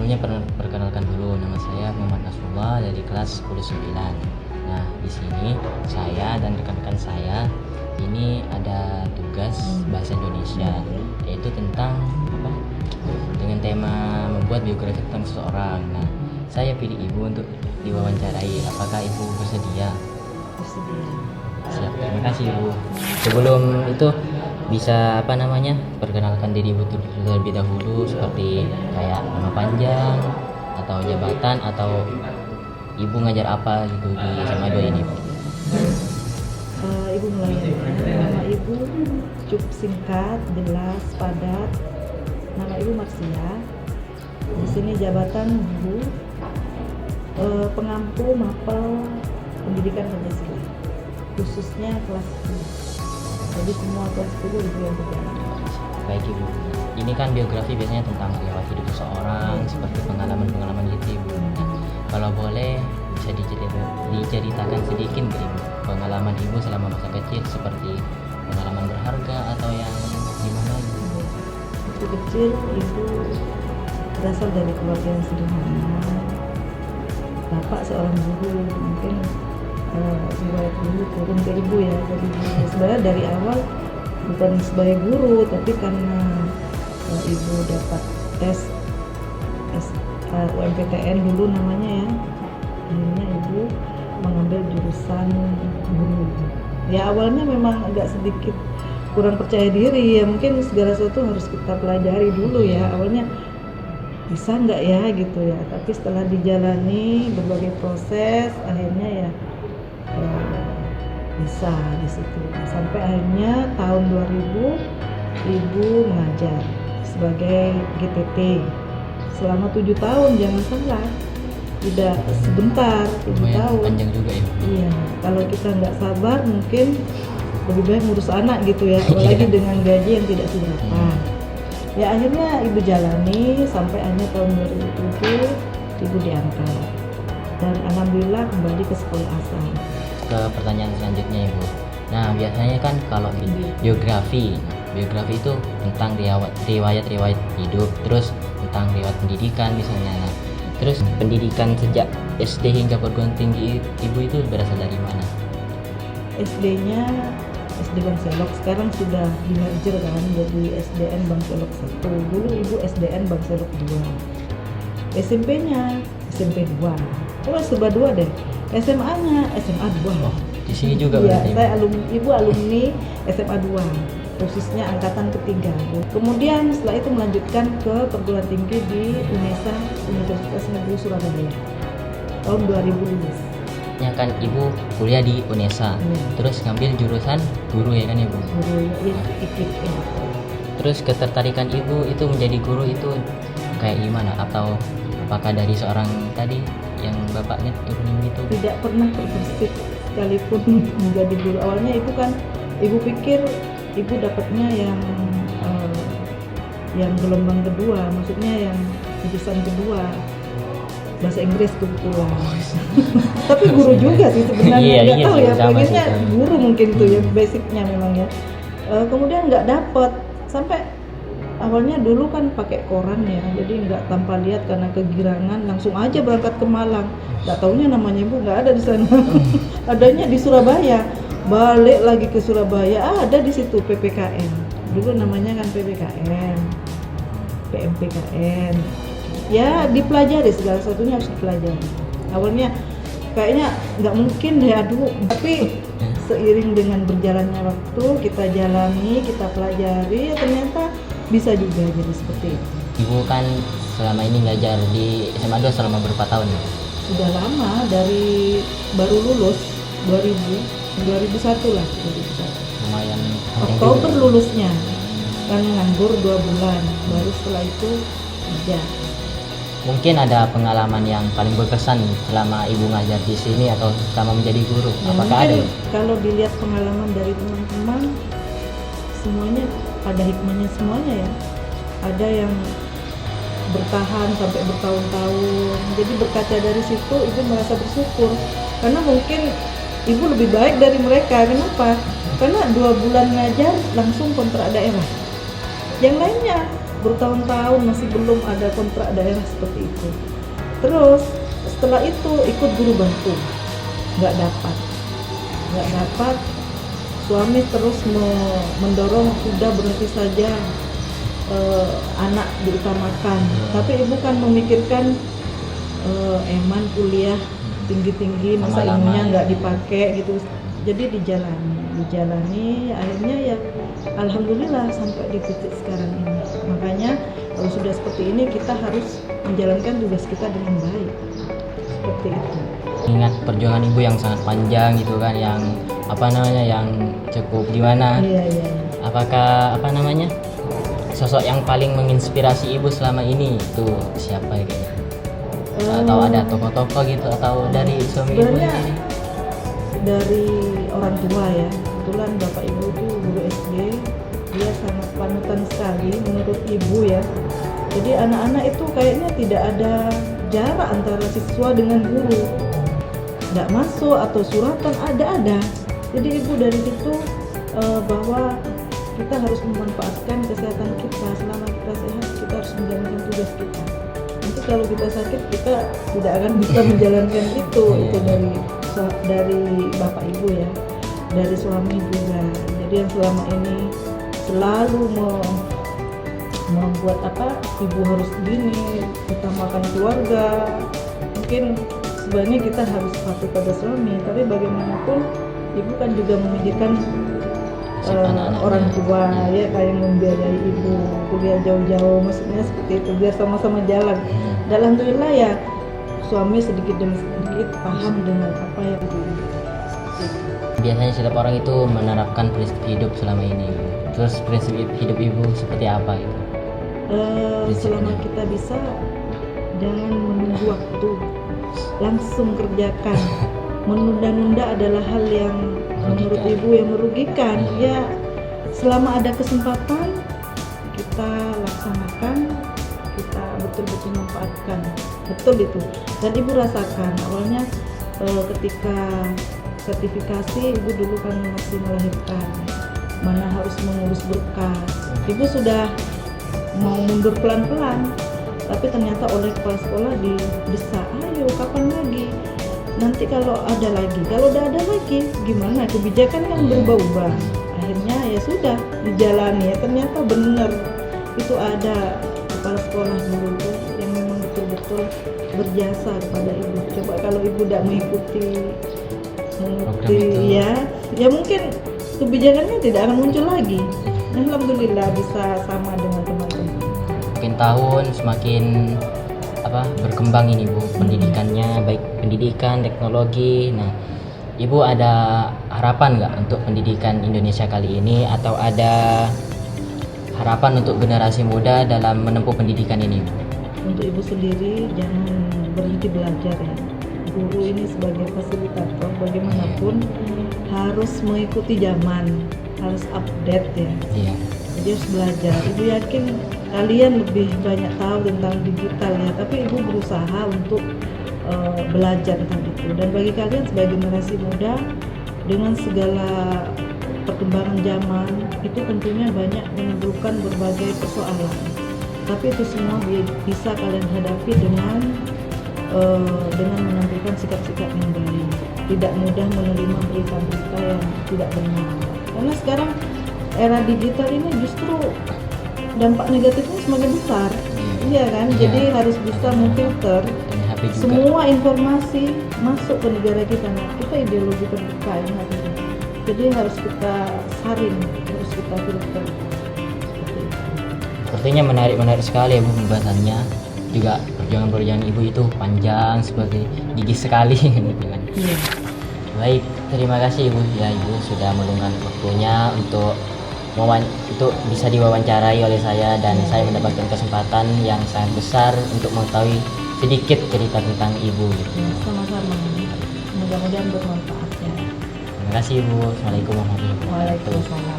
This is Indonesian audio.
Sebelumnya perkenalkan dulu, nama saya Muhammad Nasrullah dari kelas 10-9. Nah, di sini saya dan rekan-rekan saya ini ada tugas bahasa Indonesia, yaitu tentang apa? Dengan tema membuat biografi tentang seseorang. Nah, saya pilih Ibu untuk diwawancarai. Apakah Ibu bersedia? Bersedia. Siap, terima kasih Ibu. Sebelum itu bisa perkenalkan diri Ibu terlebih dahulu, seperti kayak nama panjang atau jabatan atau Ibu ngajar apa gitu di SMA 2 ini. Ibu mulai. Nama Ibu cukup singkat, jelas, padat. Nama Ibu Marsia. Di sini jabatan guru, pengampu mapel pendidikan Pancasila, khususnya kelas 10. Jadi semua kelas 10 Ibu yang berjalan. Baik Ibu, ini kan biografi biasanya tentang riwayat hidup seseorang, seperti pengalaman-pengalaman gitu Ibu. Nah, kalau boleh bisa diceritakan sedikit ke Ibu pengalaman Ibu selama masa kecil, seperti pengalaman berharga atau yang gimana Ibu? Waktu kecil Ibu berasal dari keluarga yang sederhana. Bapak seorang guru, mungkin riwayat dulu turun ke Ibu ya. Jadi sebenarnya dari awal bukan sebagai guru, tapi karena Ibu dapat tes UMPTN dulu namanya ya, akhirnya Ibu mengambil jurusan guru. Ya awalnya memang agak sedikit kurang percaya diri ya, mungkin segala sesuatu harus kita pelajari dulu ya. Awalnya bisa nggak ya gitu ya, tapi setelah dijalani berbagai proses akhirnya ya bisa di situ. Sampai akhirnya tahun 2000 Ibu mengajar sebagai GTT selama 7 tahun, jangan salah, tidak sebentar, 7 tahun. Panjang juga ya. Iya, kalau kita nggak sabar mungkin lebih baik ngurus anak gitu ya, apalagi dengan gaji yang tidak seberapa. Ya akhirnya Ibu jalani sampai akhirnya tahun 2007 Ibu diangkat dan alhamdulillah kembali ke sekolah asal. Ke pertanyaan selanjutnya Ibu. Nah, biasanya kan kalau biografi itu tentang riwayat hidup, terus tentang riwayat pendidikan misalnya. Nah, terus pendidikan sejak SD hingga perguruan tinggi Ibu itu berasal dari mana? SD-nya SD Bangselok, sekarang sudah di-merger kan jadi SDN Bangselok 1. Dulu Ibu SDN Bangselok 2. SMP-nya SMP 2. Oh, serba 2 deh. SMA-nya SMA 2. Oh, di sini juga ya, berarti. saya Ibu alumni SMA 2. Khususnya angkatan ketiga. Kemudian setelah itu melanjutkan ke perguruan tinggi di UNESA, Universitas Negeri Surabaya. Tahun 2000 lulus. Ya kan Ibu kuliah di UNESA, terus ngambil jurusan guru ya kan Ibu? Guru ya, ikip ya. Terus ketertarikan Ibu itu menjadi guru itu kayak gimana? Atau apakah dari seorang tadi yang bapaknya turunin gitu? Tidak pernah terbersit sekalipun menjadi guru. Awalnya Ibu pikir Ibu dapatnya yang gelombang kedua, maksudnya yang jurusan kedua, bahasa Inggris kebetulan. Tapi guru juga sih sebenarnya, nggak tahu ya, pengennya guru mungkin tuh ya basicnya memang ya. Kemudian nggak dapet, sampai awalnya dulu kan pakai koran ya, jadi nggak tanpa lihat karena kegirangan langsung aja berangkat ke Malang. Nggak taunya namanya Ibu nggak ada di sana, adanya di Surabaya. Balik lagi ke Surabaya, ada di situ PPKN. Dulu namanya kan PPKN, PMPKN. Ya dipelajari, segala satunya harus dipelajari. Awalnya kayaknya nggak mungkin deh, tapi seiring dengan berjalannya waktu kita jalani, kita pelajari, ya ternyata bisa juga jadi seperti itu. Ibu kan selama ini ngajar di SMA 2 selama berapa tahun ya? Sudah lama, dari baru lulus 2001 lah, 2001. Lumayan Oktober lulusnya, kan nganggur 2 bulan, baru setelah itu kerja. Mungkin ada pengalaman yang paling berkesan selama Ibu ngajar di sini atau selama menjadi guru. Ya, apakah ada? Kalau dilihat pengalaman dari teman-teman, semuanya ada hikmahnya semuanya ya. Ada yang bertahan sampai bertahun-tahun. Jadi berkaca dari situ Ibu merasa bersyukur karena mungkin Ibu lebih baik dari mereka. Kenapa? Karena 2 bulan ngajar langsung kontrak daerah. Yang lainnya bertahun-tahun masih belum ada kontrak daerah seperti itu. Terus setelah itu ikut guru bantu, nggak dapat. Suami terus mendorong sudah berhenti saja, anak diutamakan. Tapi ibu kan memikirkan Eman kuliah tinggi-tinggi, masa ilmunya nggak dipakai gitu. Jadi dijalani, akhirnya ya alhamdulillah sampai di titik sekarang ini. Makanya kalau sudah seperti ini kita harus menjalankan tugas kita dengan baik, seperti itu. Ingat perjuangan ibu yang sangat panjang gitu kan, yang yang cukup gimana? Iya. Apakah sosok yang paling menginspirasi ibu selama ini itu siapa gitu? Atau ada tokoh-tokoh gitu, atau dari suami ibu sendiri? Dari orang tua ya. Kebetulan bapak ibu itu guru SD, dia sangat panutan sekali menurut ibu ya. Jadi anak-anak itu kayaknya tidak ada jarak antara siswa dengan guru. Nggak masuk atau suratan ada. Jadi ibu dari situ bahwa kita harus memanfaatkan kesehatan kita. Selama kita sehat, kita harus menjalankan tugas kita. Nanti kalau kita sakit, kita tidak akan bisa menjalankan itu. Itu dari bapak ibu ya, dari suami juga. Jadi yang selama ini selalu membuat ibu harus gini, utamakan keluarga. Mungkin sebenarnya kita harus patuh pada suami, tapi bagaimanapun ibu kan juga memikirkan orang tua ya, kayak membiayai ibu kuliah jauh-jauh, maksudnya seperti itu biar sama-sama jalan. Dan alhamdulillah ya suami sedikit demi sedikit paham dengan apa yang ibu. Biasanya setiap orang itu menerapkan prinsip hidup selama ini. Terus prinsip hidup ibu seperti apa itu? Selama kita bisa, jangan menunggu waktu, langsung kerjakan. Menunda-nunda adalah hal yang menurut ibu yang merugikan. Ya, selama ada kesempatan kita laksanakan, kita betul-betul manfaatkan. Betul itu. Dan ibu rasakan awalnya ketika sertifikasi, ibu dulu kan masih melahirkan, mana harus mengurus berkas. Ibu sudah mau mundur pelan-pelan, tapi ternyata oleh kepala sekolah didesak, ayo kapan lagi? Nanti kalau ada lagi, kalau udah ada lagi gimana? Kebijakan kan berubah-ubah. Akhirnya ya sudah dijalani ya, ternyata benar itu ada kepala sekolah dulu yang memang betul-betul berjasa kepada ibu. Coba kalau ibu tidak mengikuti ya mungkin kebijakannya tidak akan muncul lagi. Alhamdulillah bisa sama dengan teman-teman. Mungkin tahun semakin berkembang ini Bu, pendidikannya, baik pendidikan, teknologi. Nah, Ibu ada harapan nggak untuk pendidikan Indonesia kali ini, atau ada harapan untuk generasi muda dalam menempuh pendidikan ini? Untuk ibu sendiri jangan berhenti belajar ya. Guru ini sebagai fasilitator bagaimanapun harus mengikuti zaman, harus update ya. Iya. Jadi harus belajar. Ibu yakin kalian lebih banyak tahu tentang digital ya, tapi ibu berusaha untuk belajar tentang itu. Dan bagi kalian sebagai generasi muda, dengan segala perkembangan zaman itu tentunya banyak menimbulkan berbagai persoalan, tapi itu semua bisa kalian hadapi dengan menampilkan sikap-sikap yang baik. Tidak mudah menerima berita-berita yang tidak benar, karena sekarang era digital ini justru dampak negatifnya semakin besar. Iya kan? Jadi harus bisa memfilter semua informasi masuk ke negara kita. Nah, kita ideologi terbuka ya, jadi harus kita saring, harus kita filter. Sepertinya menarik sekali ya Bu pembahasannya. Juga perjuangan ibu itu panjang, sebagai gigih sekali gitu kan. Iya. Baik, terima kasih Ibu ya, Ibu sudah meluangkan waktunya untuk bisa diwawancarai oleh saya, dan saya mendapatkan kesempatan yang sangat besar untuk mengetahui sedikit cerita tentang Ibu gitu. Ya, sama-sama. Mudah-mudahan bermanfaat ya. Terima kasih Ibu. Assalamualaikum warahmatullahi wabarakatuh. Waalaikumsalam.